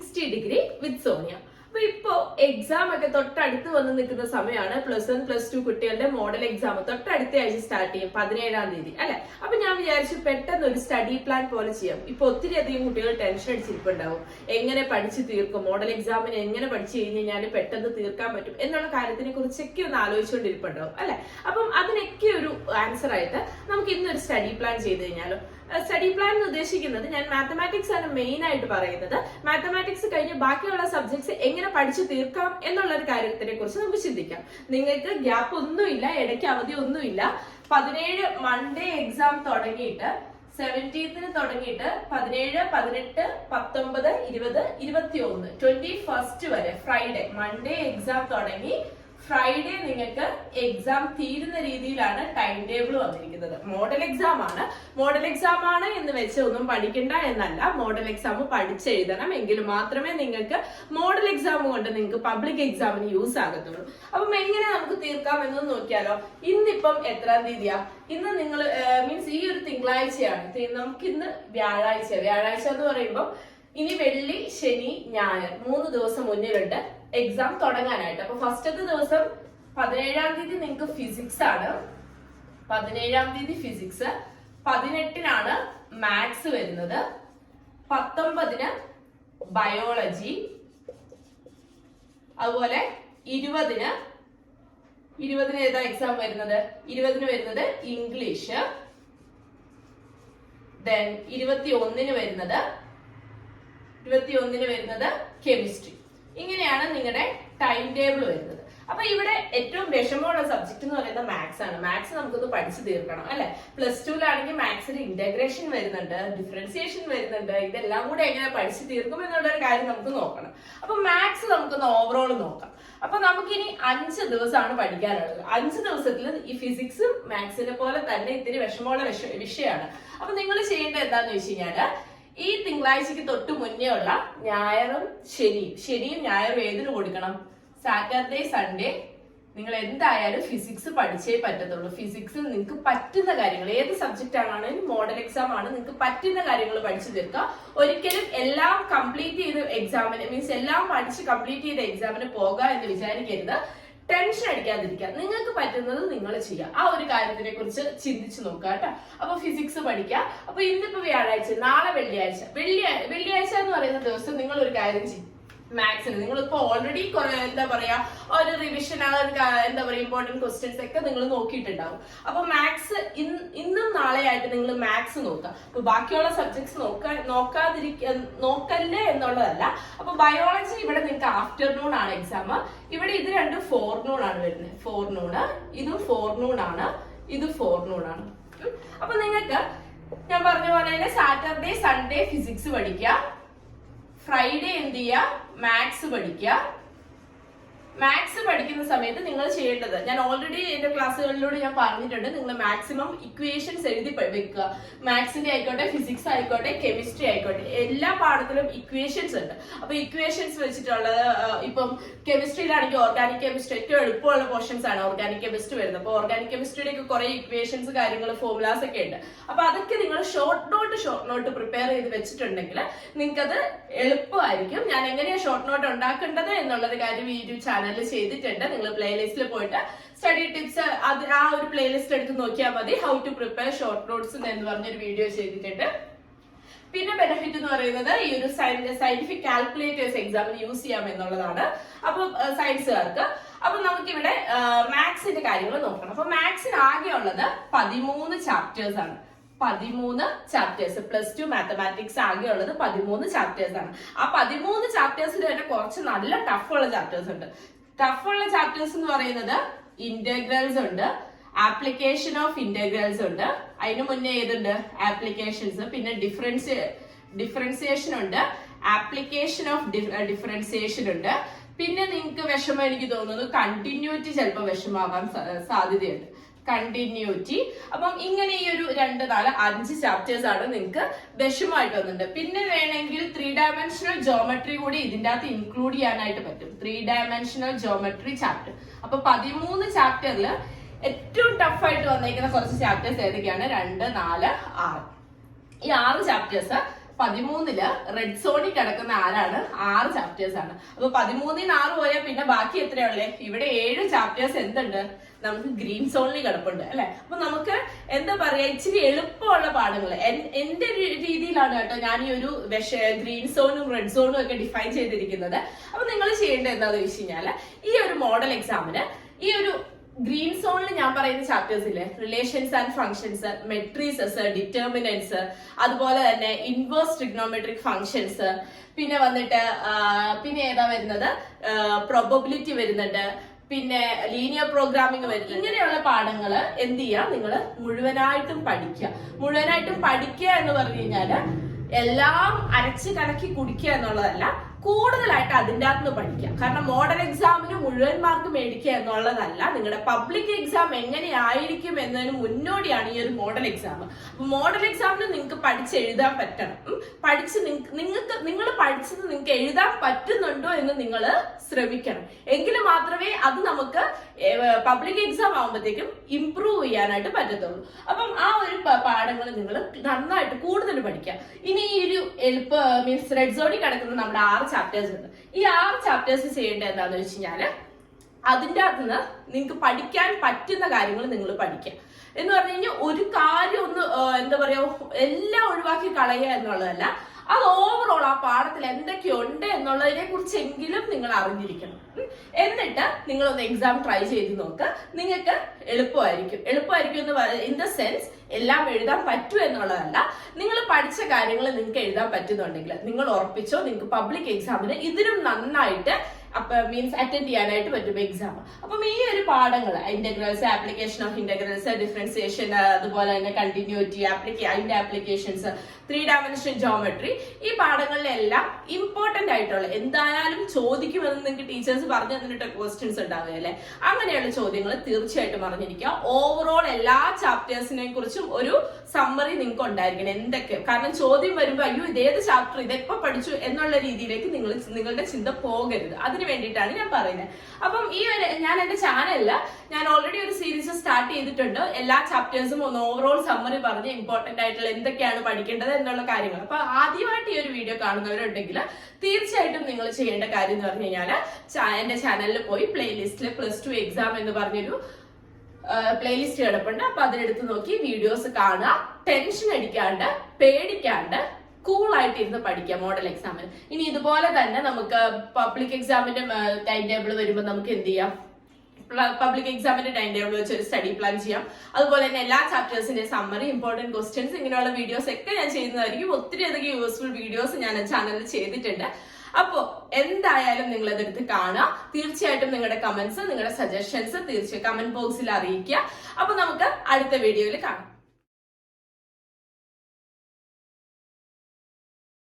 360 degree with Sonia. അപ്പൊ ഇപ്പോ exam ഒക്കെ തൊട്ടടുത്ത് വന്ന് നിൽക്കുന്ന സമയമാണ്. +1 +2 കുട്ടികളുടെ മോഡൽ എക്സാം തൊട്ടടുത്ത ആഴ്ച സ്റ്റാർട്ട് ചെയ്യും, 17-ാം തീയതി അല്ലെ. അപ്പൊ ഞാൻ വിചാരിച്ചു പെട്ടെന്ന് ഒരു സ്റ്റഡി പ്ലാൻ പോലെ ചെയ്യാം. ഇപ്പൊ ഒത്തിരി അധികം കുട്ടികൾ ടെൻഷൻ അടിച്ചിരിപ്പുണ്ടാവും, എങ്ങനെ പഠിച്ച് തീർക്കും, മോഡൽ എക്സാമിന് എങ്ങനെ പഠിച്ചു കഴിഞ്ഞാൽ പെട്ടെന്ന് തീർക്കാൻ പറ്റും എന്നുള്ള കാര്യത്തിനെ കുറിച്ചൊക്കെ ഒന്ന് ആലോചിച്ചുകൊണ്ടിരിപ്പുണ്ടാവും അല്ലെ. അപ്പം അതിനൊക്കെ ഒരു ആൻസർ ആയിട്ട് നമുക്ക് ഇന്നൊരു സ്റ്റഡി പ്ലാൻ ചെയ്ത് കഴിഞ്ഞാലോ. സ്റ്റഡി പ്ലാൻ എന്ന് ഉദ്ദേശിക്കുന്നത്, ഞാൻ മാത്തമാറ്റിക്സ് ആണ് മെയിൻ ആയിട്ട് പറയുന്നത്. മാത്തമാറ്റിക്സ് കഴിഞ്ഞ് ബാക്കിയുള്ള സബ്ജക്ട്സ് എങ്ങനെ പഠിച്ചു തീർക്കാം എന്നുള്ള ഒരു കാര്യത്തിനെ കുറിച്ച് നമുക്ക് ചിന്തിക്കാം. നിങ്ങൾക്ക് ഗ്യാപ്പ് ഒന്നുമില്ല, ഇടയ്ക്ക് അവധി ഒന്നുമില്ല. 17 മൺഡേ എക്സാം തുടങ്ങിയിട്ട് 17th തുടങ്ങിയിട്ട് 17, 18, 19, 20, 21 21st വരെ ഫ്രൈഡേ മൺഡേ എക്സാം തുടങ്ങി ഫ്രൈഡേ നിങ്ങൾക്ക് എക്സാം തീരുന്ന രീതിയിലാണ് ടൈം ടേബിൾ വന്നിരിക്കുന്നത്. മോഡൽ എക്സാം ആണ് എന്ന് വെച്ച് ഒന്നും പഠിക്കണ്ട എന്നല്ല. മോഡൽ എക്സാം പഠിച്ചെഴുതണം, എങ്കിൽ മാത്രമേ നിങ്ങൾക്ക് മോഡൽ എക്സാം കൊണ്ട് നിങ്ങൾക്ക് പബ്ലിക് എക്സാമിന് യൂസ് ആകത്തുള്ളൂ. അപ്പം എങ്ങനെ നമുക്ക് തീർക്കാം എന്ന് നോക്കിയാലോ. ഇന്നിപ്പം എത്രാം തീയതിയാ? ഇന്ന് നിങ്ങൾ മീൻസ് ഈ ഒരു തിങ്കളാഴ്ചയാണ്. നമുക്കിന്ന് വ്യാഴാഴ്ച എന്ന് പറയുമ്പോൾ ഇനി വെള്ളി, ശനി, ഞായർ 3 ദിവസം മുന്നിലുണ്ട് എക്സാം തുടങ്ങാനായിട്ട്. അപ്പൊ ഫസ്റ്റത്തെ ദിവസം 17-ാം തീയതി നിങ്ങൾക്ക് ഫിസിക്സ് ആണ്. 17-ാം തീയതി ഫിസിക്സ്, 18-നാണ് മാത്സ് വരുന്നത്, 19-ന് ബയോളജി, അതുപോലെ 20-ന് ഏതാ എക്സാം വരുന്നത്? 20-ന് വരുന്നത് ഇംഗ്ലീഷ്, ദെൻ 21-ന് വരുന്നത് കെമിസ്ട്രി. ഇങ്ങനെയാണ് നിങ്ങളുടെ ടൈം ടേബിൾ വരുന്നത്. അപ്പൊ ഇവിടെ ഏറ്റവും വിഷമമുള്ള സബ്ജക്ട് എന്ന് പറയുന്നത് മാത്സ് ആണ്. മാത്സ് നമുക്കൊന്ന് പഠിച്ചു തീർക്കണം അല്ലെ. +2-ലാണെങ്കിൽ മാത്സിൽ ഇന്റഗ്രേഷൻ വരുന്നുണ്ട്, ഡിഫറൻസിയേഷൻ വരുന്നുണ്ട്. ഇതെല്ലാം കൂടെ എങ്ങനെ പഠിച്ചു തീർക്കും എന്നുള്ള ഒരു കാര്യം നമുക്ക് നോക്കണം. അപ്പൊ മാത്സ് നമുക്കൊന്ന് ഓവറോൾ നോക്കാം. അപ്പൊ നമുക്കിനി 5 ദിവസമാണ് പഠിക്കാനുള്ളത്. 5 ദിവസത്തിൽ ഈ ഫിസിക്സും മാത്സിനെ പോലെ തന്നെ ഇത്തിരി വിഷമമുള്ള വിഷയമാണ്. അപ്പൊ നിങ്ങൾ ചെയ്യേണ്ടത് എന്താന്ന് വെച്ച് കഴിഞ്ഞാല്, ഈ തിങ്കളാഴ്ചക്ക് തൊട്ട് മുന്നേ ഉള്ള ഞായറും ശനിയും ഞായറും ഏതിന് കൊടുക്കണം? സാറ്റർഡേ സൺഡേ നിങ്ങൾ എന്തായാലും ഫിസിക്സ് പഠിച്ചേ പറ്റത്തുള്ളൂ. ഫിസിക്സിൽ നിങ്ങൾക്ക് പറ്റുന്ന കാര്യങ്ങൾ, ഏത് സബ്ജക്റ്റ് ആണെങ്കിലും മോഡൽ എക്സാം ആണ്, നിങ്ങൾക്ക് പറ്റുന്ന കാര്യങ്ങൾ പഠിച്ചു തീർക്കുക. ഒരിക്കലും എല്ലാം കംപ്ലീറ്റ് ചെയ്ത് എക്സാമിന് മീൻസ് എല്ലാം പഠിച്ച് കംപ്ലീറ്റ് ചെയ്ത എക്സാമിന് പോകാം എന്ന് വിചാരിക്കരുത്. ടെൻഷൻ അടിക്കാതിരിക്കുക. നിങ്ങൾക്ക് പറ്റുന്നത് നിങ്ങൾ ചെയ്യുക. ആ ഒരു കാര്യത്തിനെ കുറിച്ച് ചിന്തിച്ചു നോക്കുക കേട്ടോ. അപ്പൊ ഫിസിക്സ് പഠിക്കുക. അപ്പൊ ഇന്നിപ്പോ വ്യാഴാഴ്ച, നാളെ വെള്ളിയാഴ്ച എന്ന് പറയുന്ന ദിവസം നിങ്ങൾ ഒരു കാര്യം ചെയ്യും. മാത്സിന് നിങ്ങളിപ്പോ ഓൾറെഡി കുറെ എന്താ പറയാ ഒരു റിവിഷൻ, എന്താ പറയാ ഇമ്പോർട്ടന്റ് ക്വസ്റ്റ്യൻസ് ഒക്കെ നിങ്ങൾ നോക്കിയിട്ടുണ്ടാവും. അപ്പൊ മാത്സ് ഇന്നും നാളെയായിട്ട് നിങ്ങൾ മാത്സ് നോക്കുക. അപ്പൊ ബാക്കിയുള്ള സബ്ജക്ട്സ് നോക്കല്ലേ എന്നുള്ളതല്ല. അപ്പൊ ബയോളജി ഇവിടെ നിങ്ങൾക്ക് ആഫ്റ്റർനൂൺ ആണ് എക്സാം. ഇവിടെ ഇത് രണ്ടും ഫോർനൂൺ ആണ് വരുന്നത്. ഇതും ഫോർനൂൺ ആണ്, ഇത് ഫോർനൂൺ ആണ്. അപ്പൊ നിങ്ങൾക്ക് ഞാൻ പറഞ്ഞ പോലെ തന്നെ സാറ്റർഡേ സൺഡേ ഫിസിക്സ് പഠിക്കുക, ഫ്രൈഡേ എന്ത് ചെയ്യുക? മാത്സ് പഠിക്കുക. മാത്സ് പഠിക്കുന്ന സമയത്ത് നിങ്ങൾ ചെയ്യേണ്ടത്, ഞാൻ ഓൾറെഡി എന്റെ ക്ലാസ്സുകളിലൂടെ ഞാൻ പറഞ്ഞിട്ടുണ്ട്, നിങ്ങൾ മാക്സിമം ഇക്വേഷൻസ് എഴുതി വെക്കുക. മാത്സിന്റെ ആയിക്കോട്ടെ, ഫിസിക്സ് ആയിക്കോട്ടെ, കെമിസ്ട്രി ആയിക്കോട്ടെ, എല്ലാ പാഠത്തിലും ഇക്വേഷൻസ് ഉണ്ട്. അപ്പൊ ഇക്വേഷൻസ് വെച്ചിട്ടുള്ളത്, ഇപ്പം കെമിസ്ട്രിയിലാണെങ്കിൽ ഓർഗാനിക് കെമിസ്ട്രി ഏറ്റവും എളുപ്പമുള്ള പോർഷൻസ് ആണ് ഓർഗാനിക് കെമിസ്ട്രി വരുന്നത്. അപ്പൊ ഓർഗാനിക് കെമിസ്ട്രിയുടെ ഒക്കെ കുറെ ഇക്വേഷൻസ്, കാര്യങ്ങൾ, ഫോർമുലാസ് ഒക്കെ ഉണ്ട്. അപ്പൊ അതൊക്കെ നിങ്ങൾ ഷോർട്ട് നോട്ട് പ്രിപ്പയർ ചെയ്ത് വെച്ചിട്ടുണ്ടെങ്കിൽ നിങ്ങൾക്കത് എളുപ്പമായിരിക്കും. ഞാൻ എങ്ങനെയാ ഷോർട്ട് നോട്ട് ഉണ്ടാക്കേണ്ടത് എന്നുള്ളത് കാര്യം ഈ ഒരു ചാനലിൽ ചെയ്തിട്ടുണ്ട്. നിങ്ങൾ പ്ലേലിസ്റ്റിൽ പോയിട്ട് സ്റ്റഡി ടിപ്സ് ആ ഒരു പ്ലേലിസ്റ്റ് എടുത്ത് നോക്കിയാൽ മതി. How to prepare short notes എന്ന് പറഞ്ഞൊരു വീഡിയോ ചെയ്തിട്ടുണ്ട്. പിന്നെ ബെനിഫിറ്റ് എന്ന് പറയുന്നത് ഈ ഒരു സയന്റിഫിക് കാൽക്കുലേറ്റേഴ്സ് എക്സാമിന് യൂസ് ചെയ്യാം എന്നുള്ളതാണ്. അപ്പൊ സയൻസുകാർക്ക്. അപ്പൊ നമുക്കിവിടെ മാത്സിന്റെ കാര്യങ്ങൾ നോക്കണം. അപ്പൊ മാത്സിന് ആകെ ഉള്ളത് 13 ചാപ്റ്റേഴ്സ് ആണ്. 13 ചാപ്റ്റേഴ്സ്. +2 മാത്തമാറ്റിക്സ് ആകെ ഉള്ളത് 13 ചാപ്റ്റേഴ്സ് ആണ്. ആ 13 ചാപ്റ്റേഴ്സിൽ തന്നെ കുറച്ച് നല്ല ടഫുള്ള ചാപ്റ്റേഴ്സ് ഉണ്ട്. ടഫുള്ള ചാപ്റ്റേഴ്സ് എന്ന് പറയുന്നത് ഇന്റഗ്രൽസ് ഉണ്ട്, ആപ്ലിക്കേഷൻ ഓഫ് ഇന്റഗ്രൽസ് ഉണ്ട്, അതിന് മുന്നേ ഏതുണ്ട്? ആപ്ലിക്കേഷൻസ്, പിന്നെ ഡിഫറൻസിയേഷൻ ഉണ്ട്, ആപ്ലിക്കേഷൻ ഓഫ് ഡിഫറൻസിയേഷൻ ഉണ്ട്. പിന്നെ നിങ്ങൾക്ക് വിഷമം എനിക്ക് തോന്നുന്നു കണ്ടിന്യൂറ്റി ചിലപ്പോൾ വിഷമാവാൻ സാധ്യതയുണ്ട്. കണ്ടിന്യൂറ്റി. അപ്പം ഇങ്ങനെ ഈ ഒരു 2, 4, 5 ചാപ്റ്റേഴ്സ് ആണ് നിങ്ങൾക്ക് വിഷമമായിട്ട് വന്നിട്ടുണ്ട്. പിന്നെ വേണമെങ്കിൽ 3 ഡയമെൻഷണൽ ജോമെട്രി കൂടി ഇതിന്റെ അകത്ത് ഇൻക്ലൂഡ് ചെയ്യാനായിട്ട് പറ്റും. 3 ഡയമെൻഷണൽ ജോമെട്രി ചാപ്റ്റർ. അപ്പൊ 13 ചാപ്റ്ററിൽ ഏറ്റവും ടഫായിട്ട് വന്നിരിക്കുന്ന കുറച്ച് ചാപ്റ്റേഴ്സ് ഏതൊക്കെയാണ്? 2, 4, 6. ഈ 6 ചാപ്റ്റേഴ്സ് 13-ല് റെഡ് സോണിൽ കിടക്കുന്ന ആരാണ്? 6 ചാപ്റ്റേഴ്സ് ആണ്. അപ്പൊ 13-ന് 6 പോയാൽ പിന്നെ ബാക്കി എത്രയുള്ളേ? ഇവിടെ 7 ചാപ്റ്റേഴ്സ് എന്തുണ്ട്? നമുക്ക് ഗ്രീൻ സോണിൽ കിടപ്പുണ്ട് അല്ലെ. അപ്പൊ നമുക്ക് എന്താ പറയാ, ഇച്ചിരി എളുപ്പമുള്ള പാഠങ്ങൾ എന്റെ രീതിയിലാണ് കേട്ടോ ഞാൻ ഈ ഒരു ഗ്രീൻ സോണും റെഡ് സോണും ഒക്കെ ഡിഫൈൻ ചെയ്തിരിക്കുന്നത്. അപ്പൊ നിങ്ങൾ ചെയ്യേണ്ടത് എന്താണെന്ന് വെച്ച് കഴിഞ്ഞാല്, ഈ ഒരു മോഡൽ എക്സാമിന് ഈ ഒരു ഗ്രീൻ സോണിൽ ഞാൻ പറയുന്ന ചാപ്റ്റേഴ്സ് ഇല്ലേ, relations and functions, matrices, determinants, അതുപോലെ തന്നെ ഇൻവേഴ്സ് ട്രിഗ്നോമെട്രിക് ഫംഗ്ഷൻസ്, പിന്നെ വന്നിട്ട് പിന്നെ ഏതാ വരുന്നത്, പ്രോബബിലിറ്റി വരുന്നുണ്ട്, പിന്നെ ലീനിയർ പ്രോഗ്രാമിംഗ് വരുന്നത്. ഇങ്ങനെയുള്ള പാഠങ്ങൾ എന്ത് ചെയ്യുക, നിങ്ങൾ മുഴുവനായിട്ടും പഠിക്കുക എന്ന് പറഞ്ഞു കഴിഞ്ഞാല് എല്ലാം അരച്ച് കലക്കി കുടിക്കുക എന്നുള്ളതല്ല, കൂടുതലായിട്ട് അതിൻ്റെ അകത്ത് പഠിക്കാം. കാരണം മോഡൽ എക്സാമിന് മുഴുവൻ മാർക്ക് മേടിക്കുക എന്നുള്ളതല്ല, നിങ്ങളുടെ പബ്ലിക് എക്സാം എങ്ങനെയായിരിക്കും എന്നതിന് മുന്നോടിയാണ് ഈ ഒരു മോഡൽ എക്സാം. അപ്പൊ മോഡൽ എക്സാമിന് നിങ്ങൾക്ക് പഠിച്ചെഴുതാൻ പറ്റണം. നിങ്ങൾ പഠിച്ചത് നിങ്ങൾക്ക് എഴുതാൻ പറ്റുന്നുണ്ടോ എന്ന് നിങ്ങൾ ശ്രമിക്കണം. എങ്കിൽ മാത്രമേ അത് നമുക്ക് പബ്ലിക് എക്സാം ആകുമ്പോഴത്തേക്കും ഇംപ്രൂവ് ചെയ്യാനായിട്ട് പറ്റത്തുള്ളൂ. അപ്പം ആ ഒരു പാഠങ്ങൾ നിങ്ങൾ നന്നായിട്ട് കൂടുതൽ പഠിക്കാം. ഇനി ഈ ഒരു മീൻസ് റെഡ് സോണിൽ കിടക്കുന്ന നമ്മുടെ 6 ചാപ്റ്റേഴ്സ് ഉണ്ട്. ഈ 6 ചാപ്റ്റേഴ്സ് ചെയ്യേണ്ടത് എന്താണെന്ന് വെച്ച് കഴിഞ്ഞാല്, അതിൻ്റെ അകത്ത് നിന്ന് നിങ്ങൾക്ക് പഠിക്കാൻ പറ്റുന്ന കാര്യങ്ങൾ നിങ്ങൾ പഠിക്കുക. എന്ന് പറഞ്ഞു കഴിഞ്ഞാൽ ഒരു കാര്യം ഒന്ന് എന്താ പറയാ എല്ലാം ഒഴിവാക്കി കളയുക എന്നുള്ളതല്ല, അത് ഓവറോൾ ആ പാഠത്തിൽ എന്തൊക്കെയുണ്ട് എന്നുള്ളതിനെ കുറിച്ചെങ്കിലും നിങ്ങൾ അറിഞ്ഞിരിക്കണം. എന്നിട്ട് നിങ്ങളൊന്ന് എക്സാം ട്രൈ ചെയ്ത് നോക്ക്. നിങ്ങൾക്ക് എളുപ്പമായിരിക്കും ഇൻ ദ സെൻസ് എല്ലാം എഴുതാൻ പറ്റൂ എന്നുള്ളതല്ല, നിങ്ങൾ പഠിച്ച കാര്യങ്ങൾ നിങ്ങൾക്ക് എഴുതാൻ പറ്റുന്നുണ്ടെങ്കിൽ നിങ്ങൾ ഉറപ്പിച്ചോ, നിങ്ങൾക്ക് പബ്ലിക് എക്സാമിന് ഇതിനും നന്നായിട്ട് മീൻസ് അറ്റൻഡ് ചെയ്യാനായിട്ട് പറ്റും എക്സാം. അപ്പം ഈ ഒരു പാഠങ്ങൾ integrals, application of integrals, differentiation, അതുപോലെ തന്നെ കണ്ടിന്യൂറ്റി, അതിന്റെ ആപ്ലിക്കേഷൻസ്, 3 ഡയമെൻഷൻ ജോമെട്രി, ഈ പാഠങ്ങളിലെല്ലാം ഇമ്പോർട്ടന്റ് ആയിട്ടുള്ള എന്തായാലും ചോദിക്കുമെന്ന് നിങ്ങൾക്ക് ടീച്ചേഴ്സ് പറഞ്ഞു തന്നിട്ട് ക്വസ്റ്റ്യൻസ് ഉണ്ടാവുകയല്ലേ, അങ്ങനെയുള്ള ചോദ്യങ്ങൾ തീർച്ചയായിട്ടും അറിഞ്ഞിരിക്കുക. ഓവറോൾ എല്ലാ ചാപ്റ്റേഴ്സിനെ കുറിച്ചും ഒരു സമ്മറി നിങ്ങൾക്ക് ഉണ്ടായിരിക്കണം. എന്തൊക്കെ, കാരണം ചോദ്യം വരുമ്പോൾ അയ്യോ ഇതേത് ചാപ്റ്റർ ഇതെപ്പോ പഠിച്ചു എന്നുള്ള രീതിയിലേക്ക് നിങ്ങളുടെ ചിന്ത പോകരുത്. അതിന് വേണ്ടിയിട്ടാണ് ഞാൻ പറയുന്നത്. അപ്പം ഞാൻ എന്റെ ചാനലില് ഞാൻ ഓൾറെഡി ഒരു സീരീസ് സ്റ്റാർട്ട് ചെയ്തിട്ടുണ്ട്. എല്ലാ ചാപ്റ്റേഴ്സും ഒന്ന് ഓവറോൾ സമ്മറി പറഞ്ഞ് ഇമ്പോർട്ടന്റ് ആയിട്ടുള്ള എന്തൊക്കെയാണ് പഠിക്കേണ്ടത് എന്നുള്ള കാര്യങ്ങൾ. അപ്പൊ ആദ്യമായിട്ട് ഈ ഒരു വീഡിയോ കാണുന്നവരുണ്ടെങ്കിൽ തീർച്ചയായിട്ടും നിങ്ങൾ ചെയ്യേണ്ട കാര്യം എന്ന് പറഞ്ഞു കഴിഞ്ഞാൽ, എന്റെ ചാനലിൽ പോയി പ്ലേലിസ്റ്റിൽ +2 എക്സാം എന്ന് പറഞ്ഞൊരു പ്ലേലിസ്റ്റ് കിടപ്പുണ്ട്. അപ്പൊ അതിലെടുത്ത് നോക്കി വീഡിയോസ് കാണുക. ടെൻഷൻ അടിക്കാണ്ട് പേടിക്കാണ്ട് കൂളായിട്ട് ഇരുന്ന് പഠിക്കാം മോഡൽ എക്സാമിന്. ഇനി ഇതുപോലെ തന്നെ നമുക്ക് പബ്ലിക് എക്സാമിന്റെ ടൈം ടേബിൾ വരുമ്പോൾ നമുക്ക് എന്ത് ചെയ്യാം, പബ്ലിക് എക്സാമിന്റെ ടൈം ടേബിൾ വെച്ച് ഒരു സ്റ്റഡി പ്ലാൻ ചെയ്യാം. അതുപോലെ തന്നെ എല്ലാ ചാപ്റ്റേഴ്സിന്റെ സമ്മറി, ഇമ്പോർട്ടന്റ് ക്വസ്റ്റ്യൻസ്, ഇങ്ങനെയുള്ള വീഡിയോസ് ഒക്കെ ഞാൻ ചെയ്യുന്നതായിരിക്കും. ഒത്തിരി അധികം യൂസ്ഫുൾ വീഡിയോസ് ഞാൻ ചാനലിൽ ചെയ്തിട്ടുണ്ട്. അപ്പോ എന്തായാലും നിങ്ങൾ അതെടുത്ത് കാണുക. തീർച്ചയായിട്ടും നിങ്ങളുടെ കമന്റ്സ്, നിങ്ങളുടെ സജഷൻസ് തീർച്ചയായും കമന്റ് ബോക്സിൽ അറിയിക്കുക. അപ്പൊ നമുക്ക് അടുത്ത വീഡിയോയിൽ കാണാം.